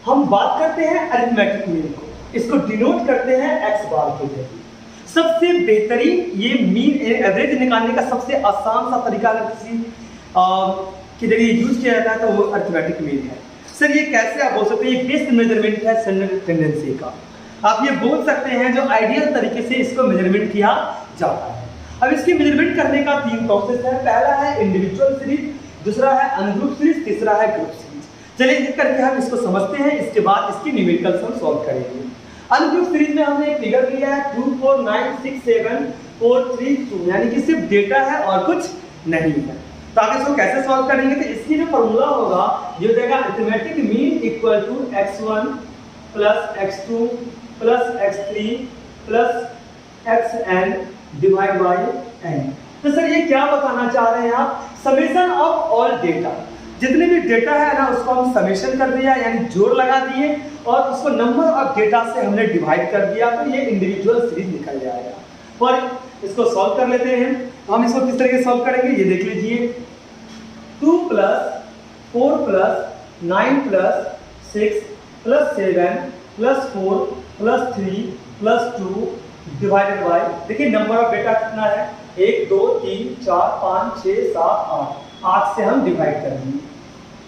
हम बात करते हैं अरिथमेटिक मीन को, इसको डिनोट करते हैं एक्स बार के जरिए। सबसे बेहतरीन ये मीन एवरेज निकालने का सबसे आसान सा तरीका अगर किसी के जरिए यूज किया जाता है तो वो अरिथमेटिक मीन है। सर ये कैसे आप बोल सकते हैं? ये बेस्ट मेजरमेंट है स्टैंडर्ड टेंडेंसी का। आप ये बोल सकते हैं जो आइडियल तरीके से इसको मेजरमेंट किया जाता है। अब इसकी मेजरमेंट करने का 3 प्रोसेस है। पहला है इंडिविजुअल सीरीज, दूसरा है अनग्रुप सीरीज, तीसरा है ग्रुप सीरीज। चलिए एक करके हम इसको समझते हैं, इसके बाद इसकी न्यूमेरिकल्स हम सॉल्व करेंगे। अनग्रुप सीरीज में हमने एक फिगर लिया है 2 4 9 6 7 4 3 2, यानी कि सिर्फ डेटा है और कुछ नहीं है। तो आगे इसको कैसे सॉल्व करेंगे? तो इसकी जो फॉर्मूला होगा ये हो जाएगा arithmetic mean equal to x1 plus x2 plus x3 plus xn divide by n। तो सर ये क्या बताना चाह रहे हैं आप? समेशन ऑफ ऑल डेटा, जितने भी डेटा है ना उसको हम समेशन कर दिया, यानी जोड़ लगा दिए और उसको नंबर ऑफ डेटा से हमने डिवाइड कर दिया, तो ये इंडिविजुअल सीरीज निकल जाएगा। और इसको सॉल्व कर लेते हैं। हम इसको किस तरीके से सॉल्व करेंगे ये देख लीजिए। 2 plus 4 plus 9 plus 6 plus 7 plus 4 plus 3 plus 2 divided by, देखिए नंबर ऑफ डेटा कितना है? 1 2 3 4 5 6 7 8, 8 से हम डिवाइड कर देंगे,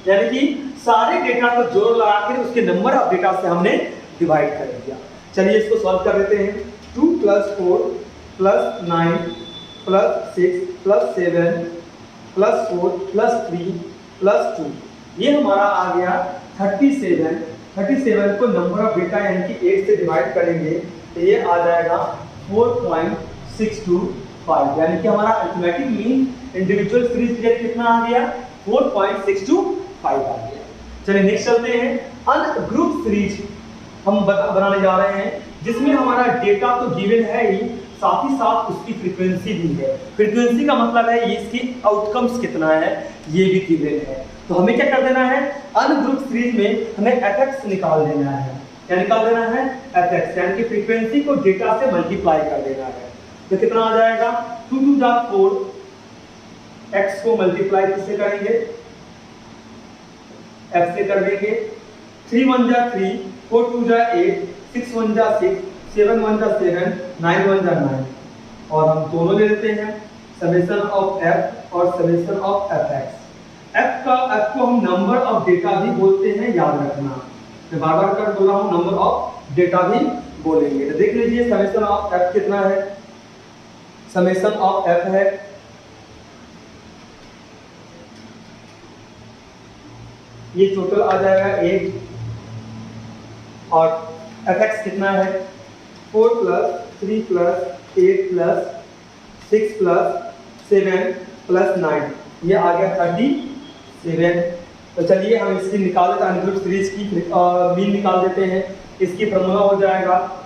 यानी कि सारे डेटा को जोड़ लगा कर उसके नंबर ऑफ डेटा से हमने डिवाइड कर दिया। चलिए इसको सॉल्व कर लेते हैं। 2 plus 4 plus 9 plus 6 plus 7 plus 4 plus 3 plus 2, ये हमारा आ गया 37। 37 को नंबर ऑफ डेटा यानी कि 8 से डिवाइड करेंगे तो ये आ जाएगा 4.625, यानी कि हमारा अरिथमेटिक मीन इंडिविजुअल सीरीज कितना आ गया? 4.625 आ गया। चलिए नेक्स्ट चलते हैं। अनग्रुप सीरीज हम बनाने जा रहे हैं, जिसमें हमारा डेटा तो गिवन है ही, साथ ही साथ उसकी फ्रीक्वेंसी भी है। फ्रीक्वेंसी का मतलब है ये इसकी आउटकम्स कितना है ये भी गिवन है। तो हमें क्या कर देना है? अनग्रुप सीरीज में हमें fx निकाल देना है। क्या निकाल देना है? fx, यानी कि फ्रीक्वेंसी को डेटा से मल्टीप्लाई कर देना है। तो कितना आ जाएगा? 2 2 जा 4, x को मल्टीप्लाई किससे करेंगे? f से कर देंगे। 3 1 जा 3, 4 2 जा 8, 6 1 जा 6, 7 1 जा 7, 9 1 जा 9, और हम दोनों ले लेते हैं, समेशन ऑफ f और समेशन ऑफ fx। f को हम नंबर ऑफ डेटा भी बोलते हैं, याद रखना। मैं बार बार कर बोल रहा हूँ, नंबर ऑफ डेटा भी बोलेंगे। तो देख लीजिए समेशन ऑफ f कितना है? समेशन ऑफ f है ये टोटल आ जाएगा 8, और fx कितना है? 4 plus 3 plus 8 plus 6 plus 7 plus 9, ये आ गया 37। तो चलिए हम इसकी निकाल देते हैं, अनग्रुप सीरीज की मीन निकाल देते हैं। इसकी फॉर्मूला हो जाएगा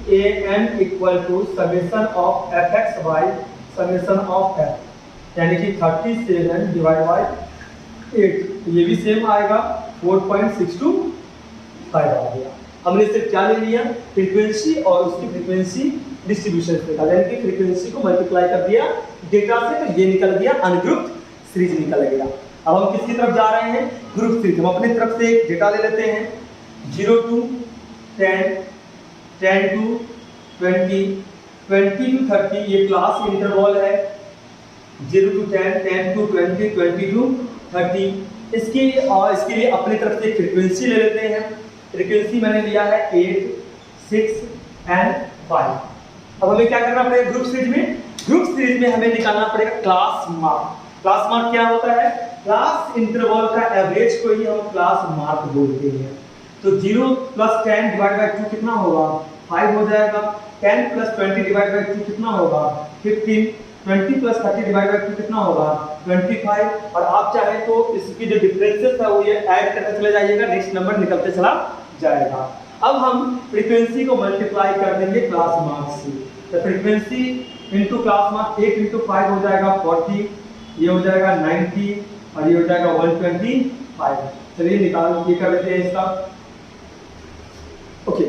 an equal to summation of fx by summation of f, यानी कि 37 डिवाइड बाय 8, ये भी सेम आएगा 4.625 आ गया। हमने इससे क्या ले लिया? फ्रीक्वेंसी और उसकी फ्रीक्वेंसी डिस्ट्रीब्यूशन से निकाला, यानी कि फ्रीक्वेंसी को मल्टीप्लाई कर दिया डेटा से, तो ये निकल गया अनग्रुप सीरीज निकल गया। अब हम किसकी तरफ जा रहे हैं? Group series. हम अपनी तरफ से एक डेटा ले लेते हैं। 0 to 10, 10 to 20, 20 to 30, ये क्लास इंटरवल है। 0 to 10, 10 to 20, 20 to 30। इसके लिए अपनी तरफ से फ्रीक्वेंसी ले लेते हैं। फ्रीक्वेंसी मैंने लिया है 8, 6 एंड 5। अब हमें क्या करना पड़ेगा ग्रुप सीरीज में? ग्रुप सीरीज में हमें निकालना पड़ेगा क्लास मार्क। क्लास मार्क क्या होता है? क्लास इंटरवल का एवरेज को ही हम क्लास मार्क बोलते हैं। तो 0 प्लस 10 डिवाइड बाय 2 कितना होगा? 5 हो जाएगा। 10 प्लस 20 डिवाइड बाय 2 कितना होगा? 15। 20 प्लस 30 डिवाइड बाय 2 कितना होगा? 25। और आप चाहे तो इसकी जो डिफरेंसेस है वो ये ऐड करते चले जाइएगा, नेक्स्ट नंबर निकलते चला जाएगा। अब हम फ्रीक्वेंसी को मल्टीप्लाई कर देंगे क्लास मार्क से। तो फ्रीक्वेंसी इनटू क्लास मार्क 8 × 5 हो जाएगा 40, ये हो जाएगा 90 और ये हो जाएगा 125। चलिए निकाल ये कर लेते हैं इसका। ओके,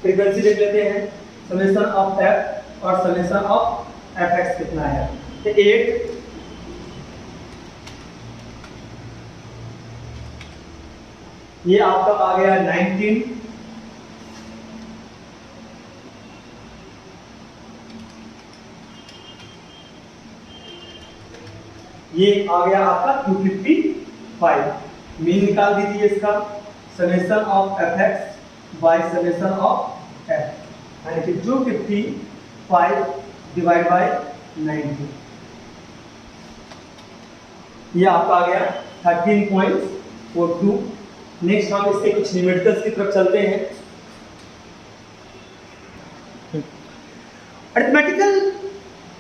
फ्रीक्वेंसी देख लेते हैं। समेशन ऑफ f और समेशन ऑफ fx कितना है? तो 8 8 ये आपका आ गया 19, ये आ गया आपका 255। मीन निकाल दीजिए इसका, summation of F x by summation of F, यानी कि 255 डिवाइड बाई 90, ये आपका आ गया 13.42। नेक्स्ट हम इसके कुछ न्यूमेरिकल्स की तरफ चलते हैं। अरिथमेटिकल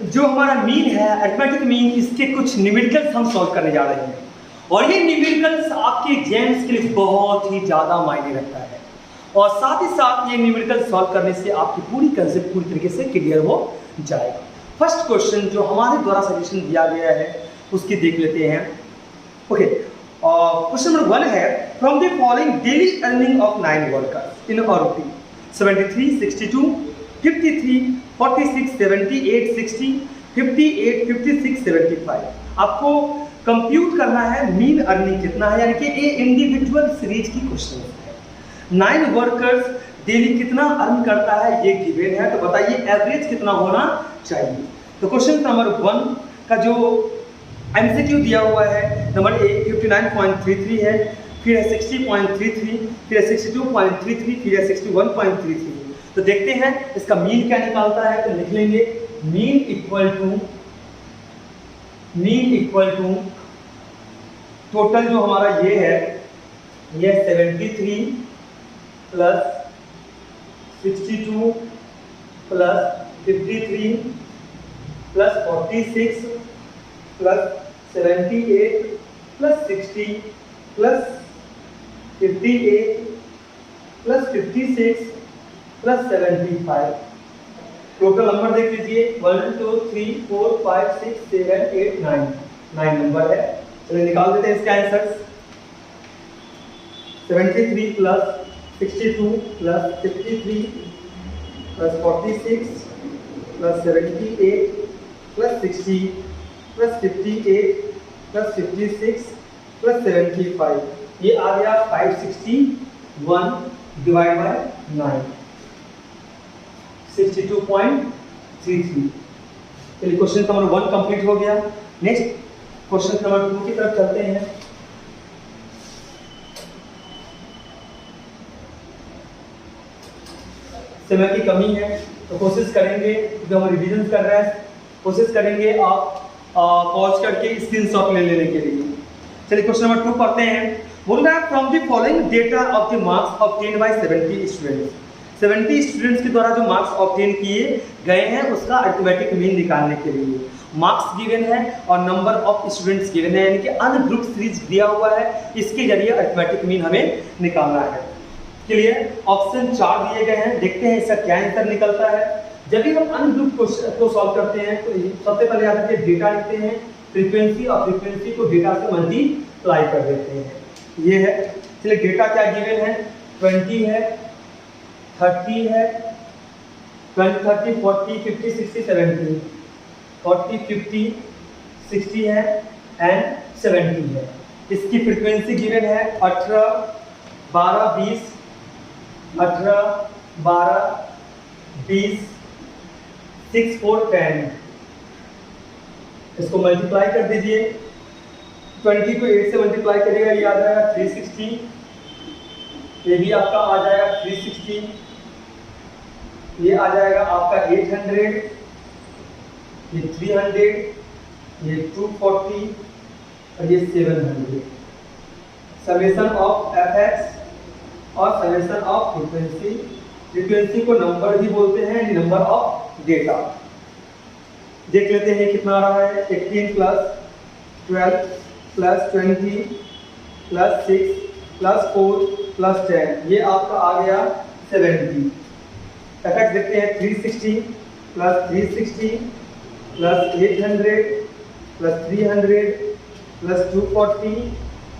जो हमारा मीन है, अरिथमेटिक मीन, इसके कुछ न्यूमेरिकल्स हम सॉल्व करने जा रहे हैं, और ये न्यूमेरिकल्स आपके एग्जाम्स के लिए बहुत ही ज़्यादा मायने रखता है, और साथ ही साथ ये न्यूमेरिकल सॉल्व करने से आपकी पूरी कंसेप्ट पूरी तरीके से क्लियर हो जाएगा। फर्स्ट क्वेश्चन जो हमारे द्वारा सजेशन दिया गया है उसकी देख लेते हैं। ओके, क्वेश्चन नंबर 1 है, from the following daily earning of 9 workers in अ रुपी 73, 62, 53, 46, 78, 60, 58, 56, 75। आपको कंप्यूट करना है मीन अर्निंग कितना है, यानी कि ये इंडिविजुअल सीरीज की क्वेश्चन है। 9 वर्कर्स डेली कितना अर्न करता है ये गिवन है, तो बताइए एवरेज कितना होना चाहिए। तो क्वेश्चन नंबर 1 का जो एमसीक्यू दिया हुआ है, नंबर ए 59.33 है, फिर है 60.33, फिर है 62.33, फिर है 61.33। तो देखते हैं इसका मीन क्या निकालता है। तो लिख लेंगे मीन इक्वल टू टोटल जो हमारा ये है, ये 73 plus 62 plus 53 plus 46 plus 78 plus 60 plus 58 plus 56 plus 75। Total number देख लीजिए 1 2 3 4 5 6 7 8 9 नंबर है। चलिए निकाल देते हैं इसका answer. 73 plus 62 plus 53 plus 46 plus 78 plus 60 plus 58 plus 56 plus 75, ये आ गया 561 डिवाइड बाय 9, 62.33। चलिए क्वेश्चन नंबर 1 कंप्लीट हो गया। नेक्स्ट क्वेश्चन नंबर 2 की तरफ चलते हैं। समय की कमी है तो कोशिश करेंगे, जो हम रिवीजन कर रहे हैं, कोशिश करेंगे आप पॉज करके स्क्रीनशॉट ले लेने के लिए। चलिए क्वेश्चन नंबर 2 पढ़ते हैं। बोल रहा है from the following data of the marks obtain bye 70 students. 70 students के द्वारा जो मार्क्स ऑब्टेन किए गए हैं उसका अरिथमेटिक मीन निकालने के लिए मार्क्स गिवन है और नंबर ऑफ स्टूडेंट्स गिवन है, यानी कि अनग्रुप सीरीज दिया हुआ है, इसके जरिए अरिथमेटिक मीन हमें निकालना है। क्लियर? ऑप्शन 4 दिए गए हैं, देखते हैं इसका क्या आंसर निकलता है। जब भी हम अनग्रुप क्वेश्चन को सॉल्व करते हैं तो सबसे पहले याद रखिए डेटा लिखते हैं, फ्रीक्वेंसी और फ्रीक्वेंसी को डेटा से मल्टीप्लाई कर देते हैं। ये है, चलिए डेटा क्या गिवन है, 20 है, 30 है, 20, 30, 40, 50, 60, 70, 40, 50, 60 है एंड 70 है। इसकी फ्रीक्वेंसी गिवन है 18, 12, 20, 18, 12, 20, 6, 4, 10। इसको मल्टीप्लाई कर दीजिए, 20 को 8 से मल्टीप्लाई करिएगा, ये आ जाएगा 360, ये भी आपका आ जाएगा 360, ये आ जाएगा आपका 800, ये 300, ये 240 और ये 700। समेशन ऑफ एफ एक्स और समेशन ऑफ फ्रीक्वेंसी, फ्रीक्वेंसी को नंबर भी बोलते हैं, नंबर ऑफ डेटा। देख लेते हैं कितना आ रहा है, 18 plus 12 plus 20 plus 6 plus 4 plus 10, ये आपका आ गया 70। एफेक्ट देखते हैं 360 plus 360 plus 800 plus 300 plus 240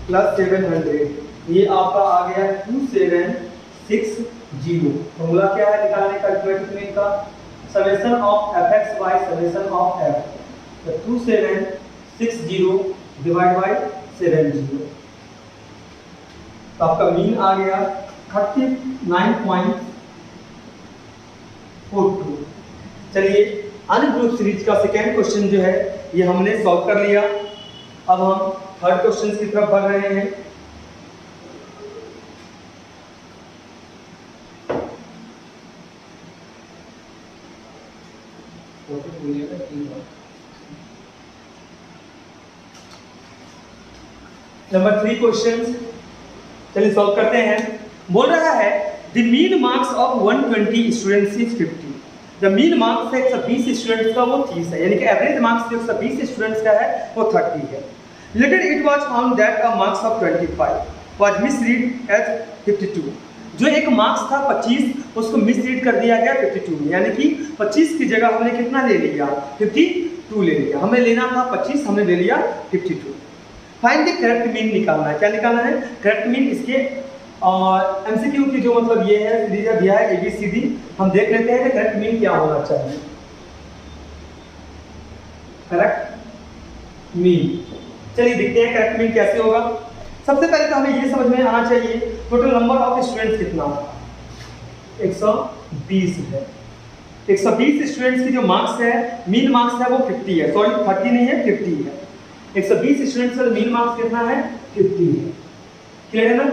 plus 700, ये आपका आ गया 2760। फॉर्मूला क्या है निकालने का अरिथमेटिक मीन का, summation of F x bye summation of F, तो 2760 डिवाइड बाय 70। तो आपका मीन आ गया 39.42। चलिए अनग्रुप सीरीज का सेकेंड क्वेश्चन जो है ये हमने सॉल्व कर लिया। अब हम थर्ड क्वेश्चन की तरफ बढ़ रहे हैं। नंबर 3 क्वेश्चन चलिए सॉल्व करते हैं। बोल रहा है the mean marks of 120 students is 50। The mean marks है 120 स्टूडेंट्स का वो 30 है, यानी कि एवरेज मार्क्स जो 120 स्टूडेंट्स का है वो 30 है। Later it was found that a marks of 25 was misread as 52। जो एक मार्क्स था 25 उसको मिसरीड कर दिया गया 52 में, यानी कि 25 की जगह हमने कितना ले लिया 52 ले लिया। हमें लेना था 25, हमने ले लिया 52। फाइंड द करेक्ट मीन निकालना है। क्या निकालना है? Correct mean. इसके और एमसीक्यू की जो मतलब ये है सीरीज दिया है ABCD, हम देख लेते हैं कि करेक्ट मीन क्या होना चाहिए। करेक्ट मीन चलिए देखते हैं करेक्ट मीन कैसे होगा। सबसे पहले तो हमें ये समझ में आना चाहिए टोटल नंबर ऑफ स्टूडेंट्स कितना होगा। 120 है। 120 स्टूडेंट्स की जो मार्क्स है, मीन मार्क्स है वो 50 है, सॉरी 30 नहीं है 50 है। 120 स्टूडेंट्स का मीन मार्क्स कितना है 50 है। क्लियर है ना?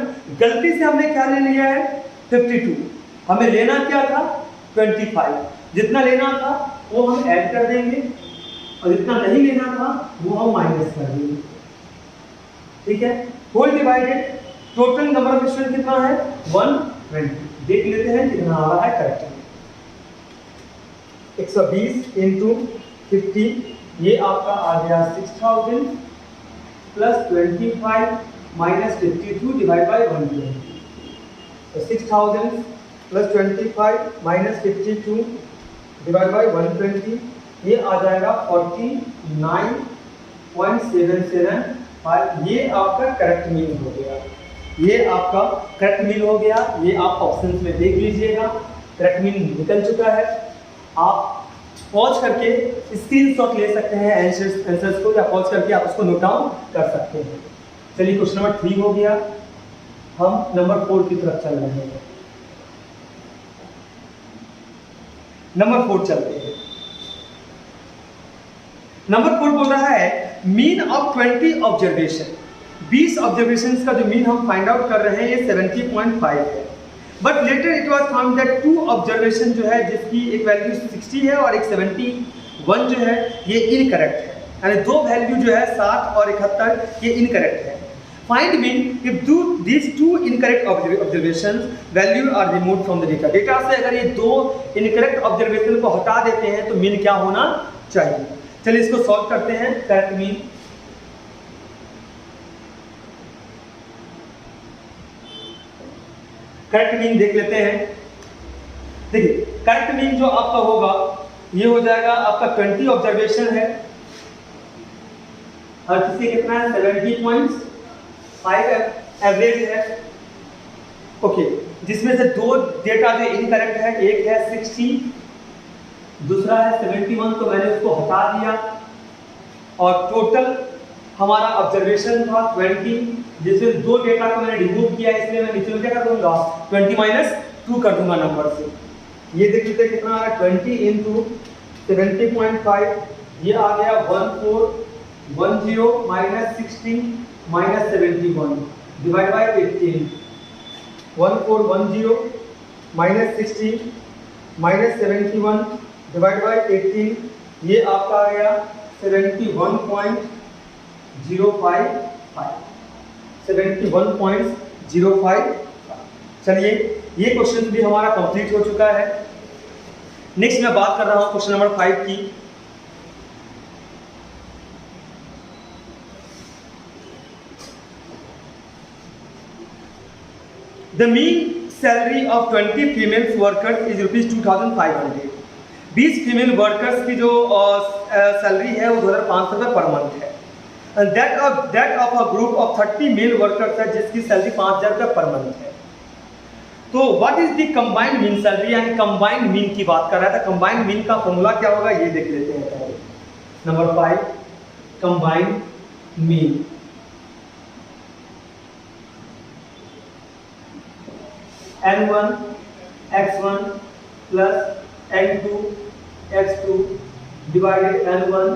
गलती से हमने क्या ले लिया है 52, हमें लेना क्या था 25। जितना लेना था वो हम ऐड कर देंगे और जितना नहीं लेना था वो हम माइनस कर देंगे। ठीक है, whole divided total number of student कितना है 120। देख लेते हैं कितना आ रहा है करेक्ट। 120 इंटू 50 ये आपका आ गया 6000 प्लस 25 माइनस 52 डिवाइड बाई 120। तो 6000 प्लस 25 माइनस 52 डिवाइड बाई 120 ये आ जाएगा 49.775। ये आपका करेक्ट मीन हो गया। ये आपका करेक्ट मीन हो गया। ये आप ऑप्शंस में देख लीजिएगा, करेक्ट मीन निकल चुका है। आप पॉज करके स्क्रीनशॉट ले सकते हैं आंसर्स को, या पॉज करके आप उसको नोट डाउन कर सकते हैं। चलिए क्वेश्चन नंबर 3 हो गया। हम नंबर 4 की तरफ चल रहे हैं। नंबर 4 चलते हैं। नंबर 4 बोल रहा है मीन ऑफ 20 ऑब्जर्वेशन। 20 ऑब्जर्वेशन का जो मीन हम फाइंड आउट कर रहे हैं ये 70.5 है। But later it was found that 2 observation जो है जिसकी एक वैल्यू 60 है और एक 71 जो है ये इनकरेक्ट है, यानी दो वैल्यू जो है 7 और 71 ये इनकरेक्ट है। Find mean if these two incorrect observations value are removed from the data। Data से अगर ये दो इनकरेक्ट ऑब्जर्वेशन को हटा देते हैं तो मीन क्या होना चाहिए। चलिए इसको सॉल्व करते हैं। करेक्ट मीन देख लेते हैं। देखिए करेक्ट मीन जो आपका होगा ये हो जाएगा आपका 20 ऑब्जर्वेशन है और किसी कितना है 70.5 एवरेज है। ओके, जिसमें से दो डेटा जो इनकरेक्ट है, एक है 60, दूसरा है 71, तो मैंने उसको हटा दिया और टोटल हमारा ऑब्जर्वेशन था 20, जिसमें दो डेटा को मैंने रिमूव किया, इसलिए मैं नीचे में क्या कर दूंगा 20 माइनस 2 कर दूंगा नंबर से। ये देख लेते हैं कितना आ रहा है 20 इंटू 70.5 ये आ गया 1410 minus 60 minus 71 divide by 18। 1410 minus 60 minus 71 divide by 18 ये आपका आ गया 71.055। चलिए ये क्वेश्चन भी हमारा कंप्लीट हो चुका है। नेक्स्ट मैं बात कर रहा हूं क्वेश्चन नंबर 5 की। The mean salary of 20 female workers is ₹2,500। 20 female workers की जो सैलरी है वो 2,500 रुपये पर मंथ है। That of a group of 30 male workers है जिसकी सैलरी 5,000 रुपये पर मंथ है। तो what is the combined mean salary, यानी कंबाइंड मीन की बात कर रहा था। कंबाइंड मीन का फॉर्मूला क्या होगा ये देख लेते हैं पहले। Number 5 combined mean. n1 x1 plus n2 x2 divided n1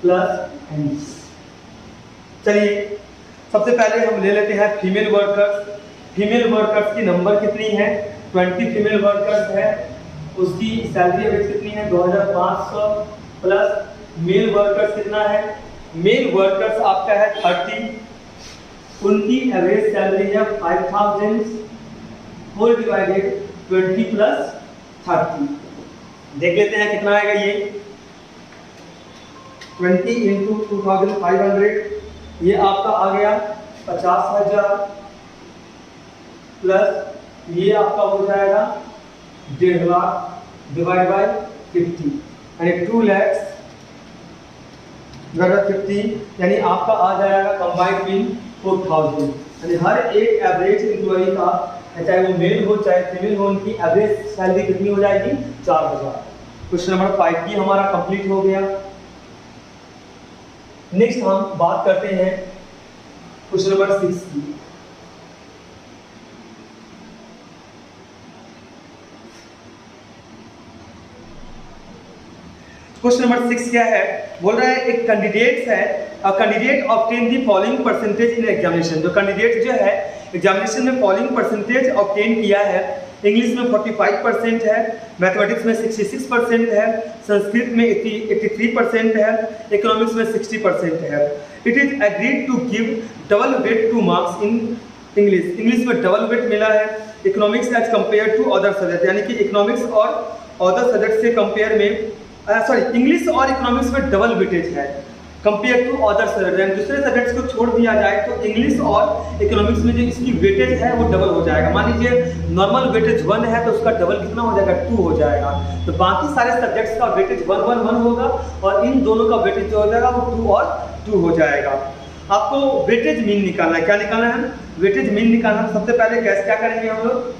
plus n। चलिए सबसे पहले हम ले लेते हैं फीमेल वर्कर्स। फीमेल वर्कर्स की नंबर कितनी है? 20 फीमेल वर्कर्स है। उसकी सैलरी एवरेज कितनी है? 2500 प्लस मेल वर्कर्स कितना है? मेल वर्कर्स आपका है 30। उनकी एवरेज सैलरी है 5000 होल डिवाइडेड 20 प्लस 30। देख लेते हैं कितना आएगा ये। 20 इंटू 2500 ये आपका आ गया 50,000 प्लस ये आपका हो जाएगा 1.5 लाख डिवाइड बाय 50 यानी 2 लाख 50 यानी आपका आ जाएगा कंबाइंड बिल 4000। यानी हर एक एवरेज एम्प्लॉई का चाहे वो मेल हो चाहे फीमेल हो उनकी एवरेज सैलरी कितनी हो जाएगी? 4000। क्वेश्चन नंबर 5 भी हमारा कंप्लीट हो गया। नेक्स्ट हम बात करते हैं क्वेश्चन नंबर 6 की। क्वेश्चन नंबर 6 क्या है? बोल रहा है एक कैंडिडेट है, candidate obtain the following percentage in examination. जो कैंडिडेट जो है एग्जामिनेशन में फॉलोइंग परसेंटेज ऑब्टेन किया है। इंग्लिश में 45% है, मैथमेटिक्स में 66% है, संस्कृत में 83% है, इकोनॉमिक्स में 60% है। It is agreed to give double weight to marks in English. English में डबल वेट मिला है, economics as compare to other subject, यानी कि इकोनॉमिक्स और अदर सब्जेक्ट से कंपेयर में इंग्लिश और इकोनॉमिक्स में डबल वेटेज है कंपेयर टू अदर सब्जेक्ट। दूसरे सब्जेक्ट्स को छोड़ दिया जाए तो इंग्लिश और इकोनॉमिक्स में जो इसकी वेटेज है वो डबल हो जाएगा। मान लीजिए नॉर्मल वेटेज 1 है तो उसका डबल कितना हो जाएगा? 2 हो जाएगा। तो बाकी सारे सब्जेक्ट्स का वेटेज 1 1 1 होगा और इन दोनों का वेटेज जो हो जाएगा वो 2 और 2 हो जाएगा। आपको वेटेज मीन निकालना है। क्या निकालना है? वेटेज मीन निकालना है। सबसे पहले क्या करेंगे हम लोग?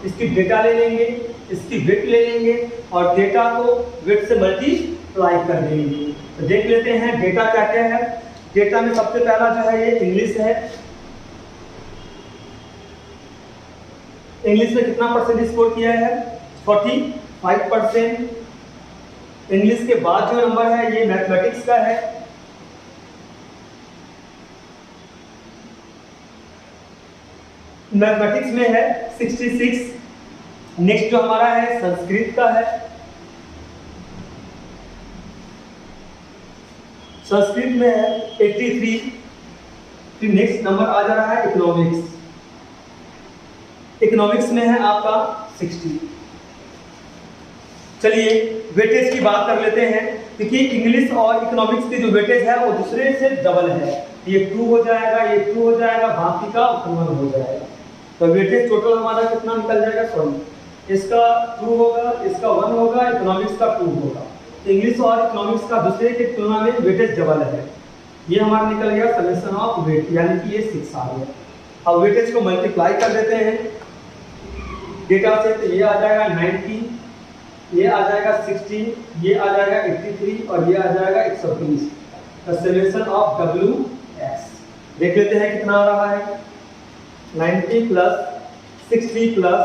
इसकी डेटा ले लेंगे, इसकी वेट ले लेंगे और डेटा को वेट से मल्टीप्लाई कर देंगे। तो देख लेते हैं डेटा क्या क्या है। डेटा में सबसे पहला जो है ये इंग्लिश है। इंग्लिश में कितना परसेंट स्कोर किया है? 45%। इंग्लिश के बाद जो नंबर है ये मैथमेटिक्स का है। मैथमेटिक्स में है 66। नेक्स्ट जो हमारा है संस्कृत का है। संस्कृत में है 83। फिर नेक्स्ट नंबर आ जा रहा है इकोनॉमिक्स। इकोनॉमिक्स में है आपका 60। चलिए वेटेज की बात कर लेते हैं, क्योंकि इंग्लिश और इकोनॉमिक्स की जो वेटेज है वो दूसरे से डबल है। ये 2 हो जाएगा, ये 2 हो जाएगा, बाकी का 1 हो जाएगा। तो वेटेज टोटल हमारा कितना निकल जाएगा? 20। इसका 2 होगा, इसका 1 होगा, इकोनॉमिक्स का 2 होगा। इंग्लिश और इकोनॉमिक्स का दूसरे की तुलना में वेटेज डबल है। ये हमारा निकल गया समेशन ऑफ वेट, यानी कि ये 6 आ गया। अब वेटेज को मल्टीप्लाई कर देते हैं डेटा से, तो ये आ जाएगा 90, ये आ जाएगा 60, ये आ जाएगा 83 और ये आ जाएगा 120। तो समेशन ऑफ WS देख लेते हैं कितना आ रहा है। 90 प्लस 60 प्लस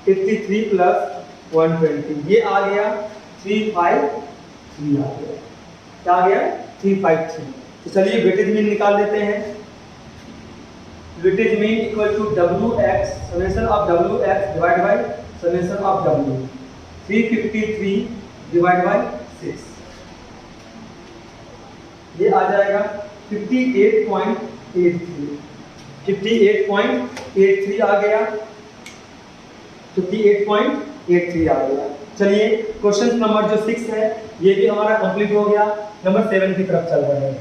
83 प्लस 120, ये आ गया 353 आ गया। क्या आ गया? 353। तो चलिए वेटेज मीन निकाल लेते हैं। Weightage mean equal to WX summation of WX divide by summation of W। 353 divide by 6, ये आ जाएगा 58.83। 58.83 आ गया। 58.83 आ गया। चलिए क्वेश्चन नंबर जो 6 है ये भी हमारा कंप्लीट हो गया। नंबर 7 की तरफ चल रहे हैं।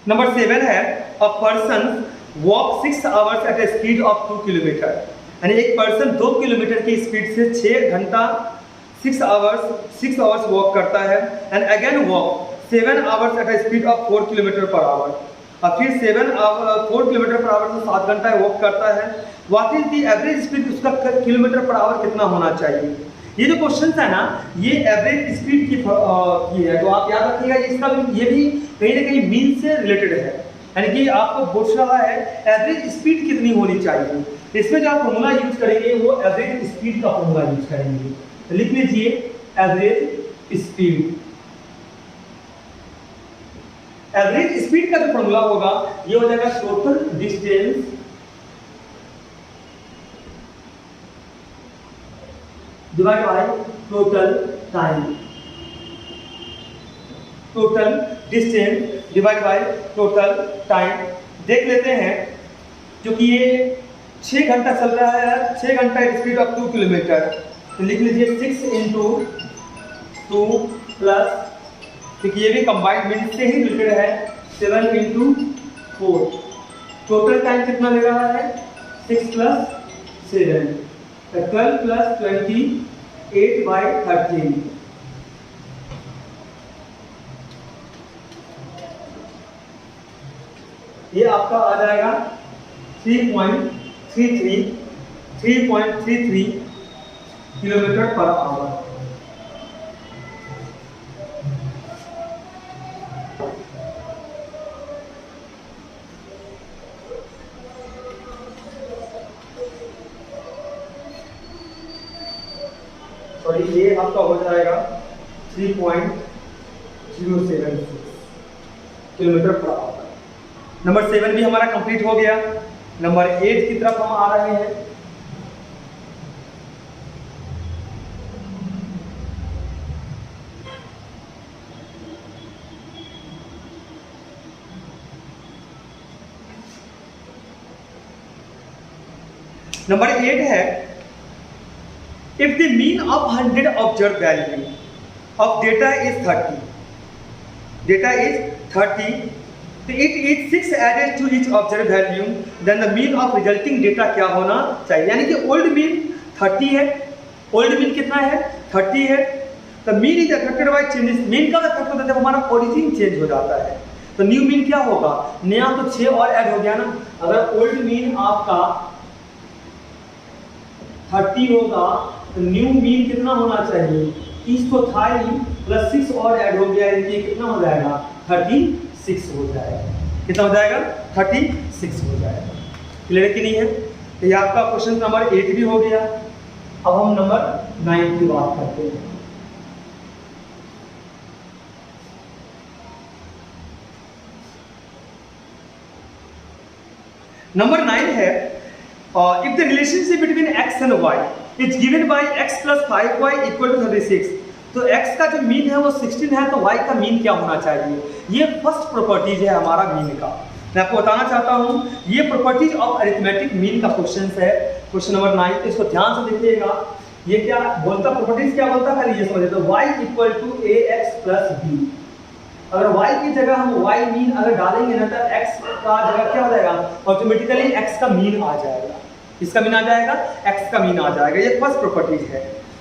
नंबर 7 है a person walk 6 hours at a speed of 2 kilometre. यानी एक पर्सन 2 किलोमीटर की स्पीड से 6 घंटा 6 आवर्स वॉक करता है। And again walk 7 hours at a speed of 4 kilometre per hour. और फिर 4 किलोमीटर पर आवर से 7 घंटा वॉक करता है। What is the average speed? उसका किलोमीटर पर आवर कितना होना चाहिए? ये जो क्वेश्चन है ना, ये एवरेज स्पीड की है, तो आप याद रखिएगा इसका ये भी कहीं ना कहीं मीन से रिलेटेड है, यानी कि आपको पूछ रहा है एवरेज स्पीड कितनी होनी चाहिए। इसमें जो आप फॉर्मूला यूज करेंगे वो एवरेज स्पीड का फॉर्मूला यूज करेंगे। तो लिख लीजिए एवरेज स्पीड। एवरेज स्पीड का जो फॉर्मूला होगा ये हो जाएगा total distance divide by total time. Total distance divide by total time. देख लेते हैं, क्योंकि ये 6 घंटा चल रहा है, 6 घंटा स्पीड ऑफ 2 किलोमीटर, तो लिख लीजिए 6 × 2 प्लस, क्योंकि ये भी कंबाइंड मीन्स से ही रिलेटेड है, 7 × 4। टोटल टाइम कितना ले रहा है 6 + 7, 12 + 28/13। ये आपका आ जाएगा 3.33 km/h। सॉरी, ये आपका हो जाएगा 3.076 km/h। नंबर 7 भी हमारा कंप्लीट हो गया। नंबर 8 की तरफ हम आ रहे हैं। नंबर 8 है, if the mean of 100 observe value of data is 30, तो it is 6 added to each observe value, then the mean of resulting data क्या होना चाहिए। यानी कि ओल्ड मीन 30 है, ओल्ड मीन कितना है 30 है, तो mean is affected by changes. Mean का इफेक्ट होता है जब हमारा ओरिजिन चेंज हो जाता है, तो न्यू मीन क्या होगा, नया तो 6 और ऐड हो गया ना। अगर ओल्ड मीन आपका 30 होगा तो न्यू मीन कितना होना चाहिए, 30 तो था ही, प्लस 6 और ऐड हो गया, यानी कि कितना हो जाएगा 36 हो जाएगा। कितना हो जाएगा 36 हो जाएगा। क्लियर कि नहीं है? तो ये आपका क्वेश्चन नंबर 8 भी हो गया। अब हम नंबर 9 की बात करते हैं। नंबर 9 है, if the relationship between x and y is given by x plus 5y equal to 36, तो x का जो मीन है वो 16 है, तो y का मीन क्या होना चाहिए। ये फर्स्ट प्रॉपर्टीज है हमारा मीन का। मैं आपको बताना चाहता हूँ, ये प्रॉपर्टीज ऑफ अरिथमेटिक मीन का क्वेश्चन है, क्वेश्चन नंबर 9। इसको ध्यान से देखिएगा, ये क्या बोलता, प्रॉपर्टीज क्या बोलता है, ये समझिए। तो y = ax + b। अगर y की जगह हम y मीन अगर डालेंगे ना, तो x का जगह क्या हो जाएगा, ऑटोमेटिकली x का मीन आ जाएगा। इसका मीन आ जाएगा, x का मीन आ जाएगा। ये फर्स्ट प्रॉपर्टीज है,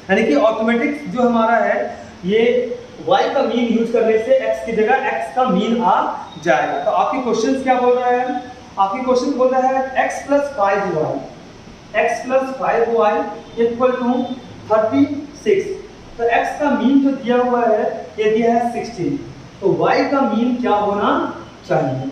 यानी कि ऑटोमेटिक जो हमारा है ये y का मीन यूज करने से x की जगह x का मीन आ जाएगा। तो आपकी क्वेश्चन क्या बोल रहा है, आपकी क्वेश्चन बोल रहा है x + 5y, x + 5y = 36। तो x का मीन जो दिया हुआ है ये दिया है 16, तो y का मीन क्या होना चाहिए,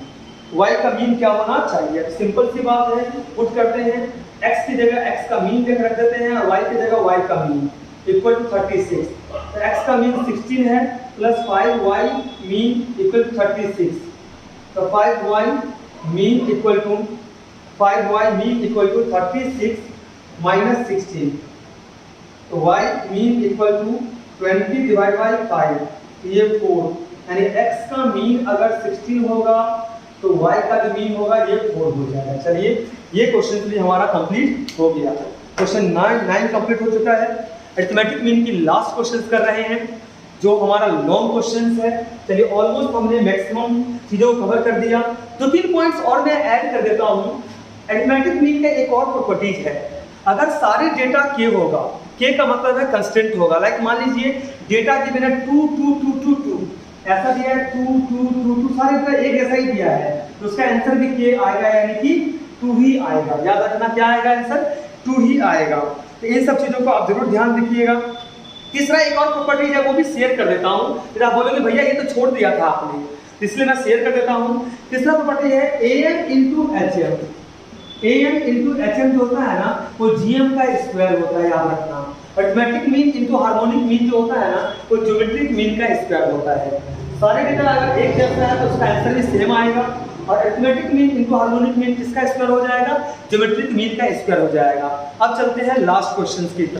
y का मीन क्या होना चाहिए। सिंपल सी बात है, पुट करते हैं, x की जगह x का मीन रख देते हैं, y की जगह y का मीन = 36। तो x का मीन 16 है, प्लस 5y मीन = 36, तो 5y मीन = 36 माइनस 16, तो y मीन = 20/5, ये 4, यानी x का मीन अगर 16 होगा तो y का जो मीन होगा ये 4 हो जाएगा। चलिए, ये क्वेश्चन भी हमारा कंप्लीट हो गया। क्वेश्चन 9 कंप्लीट हो चुका है। अरिथमेटिक मीन की लास्ट क्वेश्चन कर रहे हैं, जो हमारा लॉन्ग क्वेश्चन है। चलिए, ऑलमोस्ट हमने मैक्सिमम चीज़ों को कवर कर दिया। 2-3 पॉइंट्स और मैं ऐड कर देता हूँ। अरिथमेटिक मीन का एक और प्रॉपर्टीज है, अगर सारे डेटा k होगा, k का मतलब है कंस्टेंट होगा। लाइक मान लीजिए डेटा के बिना 2 2 2 2 2 ऐसा दिया है, 2 2 2 2 सारे डेटा एक जैसा ही दिया है, तो उसका आंसर भी k आएगा, यानी कि 2 ही आएगा। याद रखना क्या आएगा आंसर, 2 ही आएगा। तो इन सब चीज़ों को आप जरूर ध्यान रखिएगा। तीसरा एक और प्रॉपर्टी है वो भी शेयर कर देता हूँ, फिर आप बोलोगे भैया ये तो छोड़ दिया था आपने, इसलिए मैं शेयर कर देता हूँ। तीसरा प्रॉपर्टी है AM into HM। AM into HM जो होता है ना वो GM का स्क्वायर होता है, याद रखना। Arithmetic mean into harmonic mean जो होता है ना वो ज्योमेट्रिक मीन का स्क्वायर होता है। सारे डेटा अगर एक जैसा है तो उसका आंसर भी सेम आएगा, और arithmetic mean into harmonic mean किसका स्क्वायर हो जाएगा, ज्योमेट्रिक मीन का स्क्वायर हो जाएगा। अब चलते हैं लास्ट क्वेश्चन की तरफ।